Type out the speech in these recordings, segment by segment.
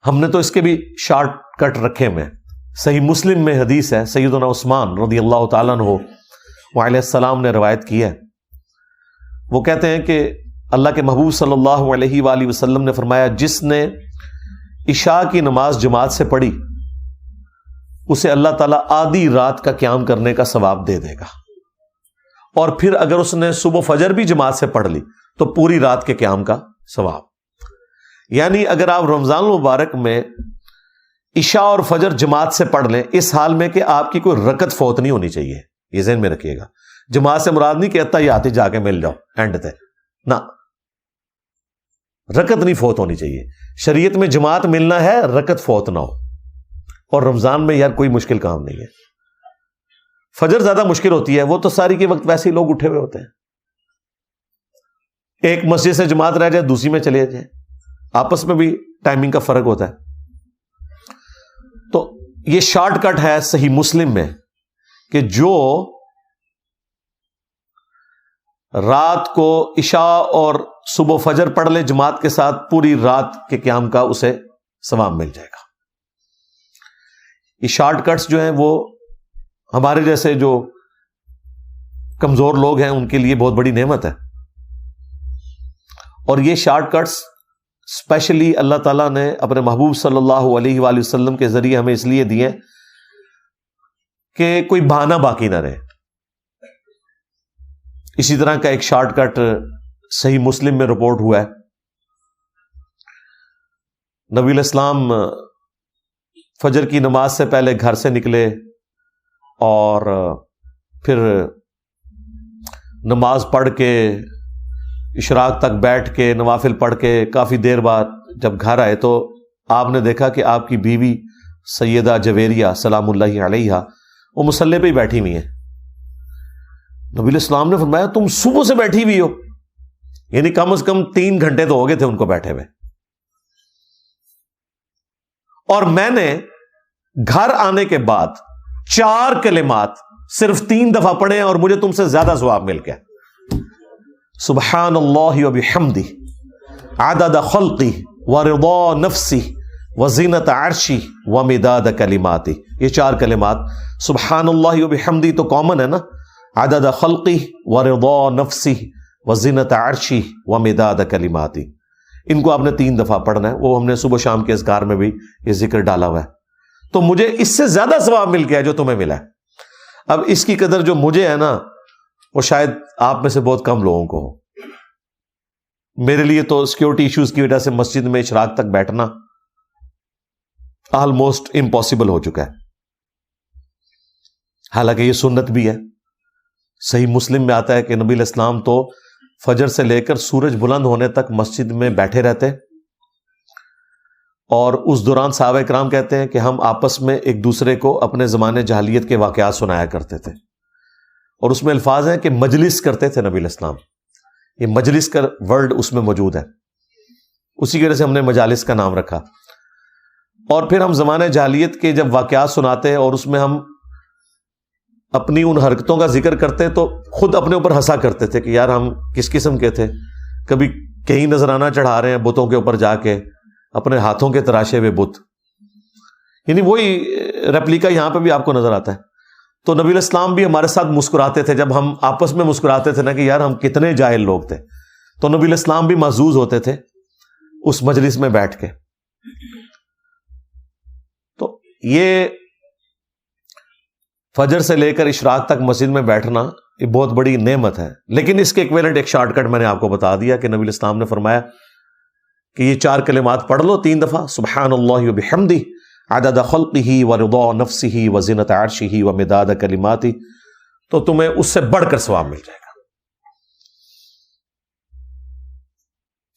ہم نے تو اس کے بھی شارٹ کٹ رکھے میں. صحیح مسلم میں حدیث ہے, سیدنا عثمان رضی اللہ تعالیٰ عنہ علیہ السلام نے روایت کی ہے. وہ کہتے ہیں کہ اللہ کے محبوب صلی اللہ علیہ وآلہ وسلم نے فرمایا, جس نے عشاء کی نماز جماعت سے پڑھی اسے اللہ تعالیٰ آدھی رات کا قیام کرنے کا ثواب دے دے گا, اور پھر اگر اس نے صبح فجر بھی جماعت سے پڑھ لی تو پوری رات کے قیام کا ثواب. یعنی اگر آپ رمضان المبارک میں عشاء اور فجر جماعت سے پڑھ لیں, اس حال میں کہ آپ کی کوئی رکعت فوت نہیں ہونی چاہیے, یہ ذہن میں رکھیے گا. جماعت سے مراد نہیں کہ اتحیات جا کے مل جاؤ اینڈ تے, نہ, رکعت نہیں فوت ہونی چاہیے. شریعت میں جماعت ملنا ہے, رکعت فوت نہ ہو. اور رمضان میں یار کوئی مشکل کام نہیں ہے. فجر زیادہ مشکل ہوتی ہے, وہ تو ساری کے وقت ویسے ہی لوگ اٹھے ہوئے ہوتے ہیں. ایک مسجد سے جماعت رہ جائے دوسری میں چلے جائیں, آپس میں بھی ٹائمنگ کا فرق ہوتا ہے. تو یہ شارٹ کٹ ہے صحیح مسلم میں کہ جو رات کو عشاء اور صبح فجر پڑھ لے جماعت کے ساتھ, پوری رات کے قیام کا اسے ثواب مل جائے گا. یہ شارٹ کٹس جو ہیں وہ ہمارے جیسے جو کمزور لوگ ہیں ان کے لیے بہت بڑی نعمت ہے. اور یہ شارٹ کٹس اسپیشلی اللہ تعالیٰ نے اپنے محبوب صلی اللہ علیہ وآلہ وسلم کے ذریعے ہمیں اس لیے دیے کہ کوئی بہانہ باقی نہ رہے. اسی طرح کا ایک شارٹ کٹ صحیح مسلم میں رپورٹ ہوا ہے. نبی علیہ السلام فجر کی نماز سے پہلے گھر سے نکلے اور پھر نماز پڑھ کے اشراق تک بیٹھ کے نوافل پڑھ کے کافی دیر بعد جب گھر آئے تو آپ نے دیکھا کہ آپ کی بیوی سیدہ جویریہ سلام اللہ علیہا وہ مصلی پہ ہی بیٹھی ہوئی ہیں. نبی علیہ السلام نے فرمایا تم صبح سے بیٹھی ہوئی ہو, یعنی کم از کم 3 گھنٹے تو ہو گئے تھے ان کو بیٹھے ہوئے, اور میں نے گھر آنے کے بعد 4 کلمات صرف 3 دفعہ پڑھے اور مجھے تم سے زیادہ ثواب مل گیا. سبحان اللہ وبحمدہ عدد خلقہ ورضا نفسہ وزینت عرشہ ومداد کلماتہ. یہ 4 کلمات سبحان اللہ وبحمدہ تو کامن ہے نا, عدد خلقہ ورضا نفسہ وزینت عرشہ ومداد کلماتہ, ان کو آپ نے 3 دفعہ پڑھنا ہے. وہ ہم نے صبح شام کے اذکار میں بھی یہ ذکر ڈالا ہوا ہے. تو مجھے اس سے زیادہ ثواب مل گیا جو تمہیں ملا ہے. اب اس کی قدر جو مجھے ہے نا وہ شاید آپ میں سے بہت کم لوگوں کو ہو. میرے لیے تو سیکورٹی ایشوز کی وجہ سے مسجد میں اشراق تک بیٹھنا آلموسٹ امپاسبل ہو چکا ہے. حالانکہ یہ سنت بھی ہے. صحیح مسلم میں آتا ہے کہ نبی علیہ السلام تو فجر سے لے کر سورج بلند ہونے تک مسجد میں بیٹھے رہتے, اور اس دوران صحابہ کرام کہتے ہیں کہ ہم آپس میں ایک دوسرے کو اپنے زمانے جاہلیت کے واقعات سنایا کرتے تھے. اور اس میں الفاظ ہیں کہ مجلس کرتے تھے نبی علیہ السلام. یہ مجلس کا ورڈ اس میں موجود ہے, اسی کی وجہ سے ہم نے مجالس کا نام رکھا. اور پھر ہم زمانے جاہلیت کے جب واقعات سناتے اور اس میں ہم اپنی ان حرکتوں کا ذکر کرتے تو خود اپنے اوپر ہنسا کرتے تھے کہ یار ہم کس قسم کے تھے. کبھی کہیں نذرانہ چڑھا رہے ہیں بتوں کے اوپر جا کے, اپنے ہاتھوں کے تراشے ہوئے بت, یعنی وہی ریپلیکا یہاں پہ بھی آپ کو نظر آتا ہے. تو نبی علیہ السلام بھی ہمارے ساتھ مسکراتے تھے جب ہم آپس میں مسکراتے تھے نا کہ یار ہم کتنے جاہل لوگ تھے. تو نبی علیہ السلام بھی محظوظ ہوتے تھے اس مجلس میں بیٹھ کے. تو یہ فجر سے لے کر اشراق تک مسجد میں بیٹھنا یہ بہت بڑی نعمت ہے. لیکن اس کے ایکویلنٹ ایک شارٹ کٹ میں نے آپ کو بتا دیا کہ نبی علیہ السلام نے فرمایا کہ یہ 4 کلمات پڑھ لو 3 دفعہ, سبحان اللہ وبحمدہ عدد خلقہ ورضا نفسہ وزینت عرشہ ومداد کلماتہ, تو تمہیں اس سے بڑھ کر ثواب مل جائے گا.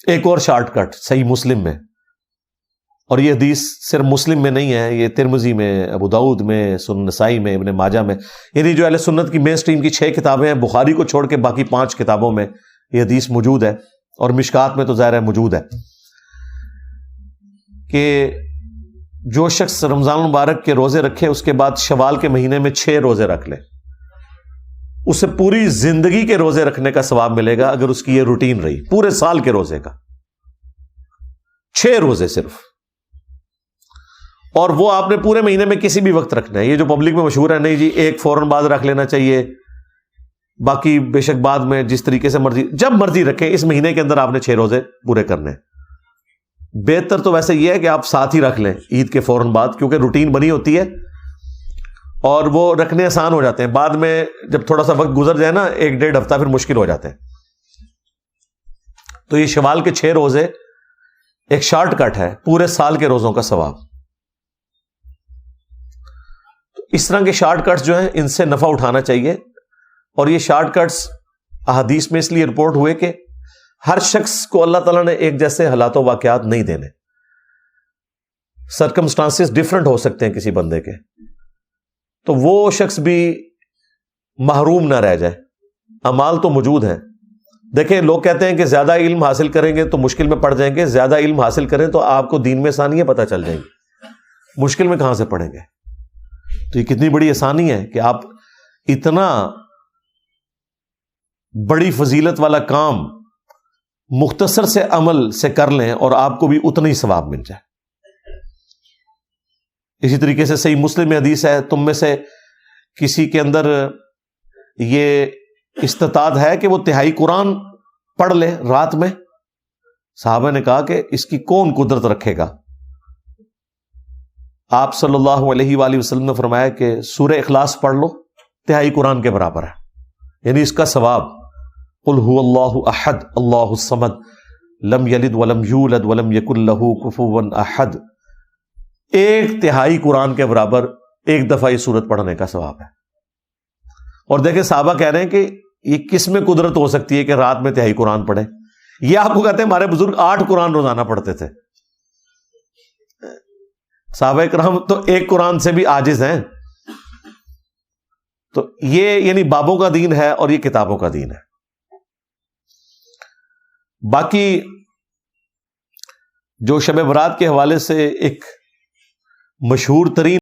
ایک اور شارٹ کٹ صحیح مسلم میں, اور یہ حدیث صرف مسلم میں نہیں ہے, یہ ترمذی میں, ابو داؤد میں, سنن نسائی میں, ابن ماجہ میں, یعنی جو اہل سنت کی مین سٹریم کی 6 کتابیں ہیں, بخاری کو چھوڑ کے باقی 5 کتابوں میں یہ حدیث موجود ہے, اور مشکات میں تو ظاہر ہے موجود ہے کہ جو شخص رمضان المبارک کے روزے رکھے اس کے بعد شوال کے مہینے میں 6 روزے رکھ لے, اسے پوری زندگی کے روزے رکھنے کا ثواب ملے گا اگر اس کی یہ روٹین رہی پورے سال کے روزے کا. 6 روزے صرف, اور وہ آپ نے پورے مہینے میں کسی بھی وقت رکھنا ہے. یہ جو پبلک میں مشہور ہے نہیں جی ایک فوراً بعد رکھ لینا چاہیے, باقی بے شک بعد میں جس طریقے سے مرضی, جب مرضی رکھیں, اس مہینے کے اندر آپ نے 6 روزے پورے کرنے ہیں. بہتر تو ویسے یہ ہے کہ آپ ساتھ ہی رکھ لیں عید کے فوراً بعد, کیونکہ روٹین بنی ہوتی ہے اور وہ رکھنے آسان ہو جاتے ہیں. بعد میں جب تھوڑا سا وقت گزر جائے نا 1-1.5 ہفتہ, پھر مشکل ہو جاتے ہیں. تو یہ شوال کے 6 روزے ایک شارٹ کٹ ہے پورے سال کے روزوں کا ثواب. اس طرح کے شارٹ کٹس جو ہیں ان سے نفع اٹھانا چاہیے. اور یہ شارٹ کٹس احادیث میں اس لیے رپورٹ ہوئے کہ ہر شخص کو اللہ تعالیٰ نے ایک جیسے حالات و واقعات نہیں دینے. سرکمسٹانسز ڈفرنٹ ہو سکتے ہیں کسی بندے کے, تو وہ شخص بھی محروم نہ رہ جائے. اعمال تو موجود ہیں. دیکھیں لوگ کہتے ہیں کہ زیادہ علم حاصل کریں گے تو مشکل میں پڑ جائیں گے, زیادہ علم حاصل کریں تو آپ کو دین میں آسانیاں پتہ چل جائیں گی, مشکل میں کہاں سے پڑیں گے. تو یہ کتنی بڑی آسانی ہے کہ آپ اتنا بڑی فضیلت والا کام مختصر سے عمل سے کر لیں اور آپ کو بھی اتنا ہی ثواب مل جائے. اسی طریقے سے صحیح مسلم میں حدیث ہے, تم میں سے کسی کے اندر یہ استطاعت ہے کہ وہ تہائی قرآن پڑھ لے رات میں. صحابہ نے کہا کہ اس کی کون قدرت رکھے گا؟ آپ صلی اللہ علیہ وآلہ وسلم نے فرمایا کہ سورہ اخلاص پڑھ لو, تہائی قرآن کے برابر ہے, یعنی اس کا ثواب. قل هو اللہ احد اللہ الصمد لم یلد ولم یولد ولم یکن لہ کفوا احد. 1/3 قرآن کے برابر ایک دفعہ یہ سورت پڑھنے کا ثواب ہے. اور دیکھیں صحابہ کہہ رہے ہیں کہ یہ کس میں قدرت ہو سکتی ہے کہ رات میں 1/3 قرآن پڑھے. یہ آپ کو کہتے ہیں ہمارے بزرگ 8 قرآن روزانہ پڑھتے تھے. صحابہ کرام تو 1 قرآن سے بھی عاجز ہیں. تو یہ یعنی بابوں کا دین ہے اور یہ کتابوں کا دین ہے. باقی جو شب برات کے حوالے سے ایک مشہور ترین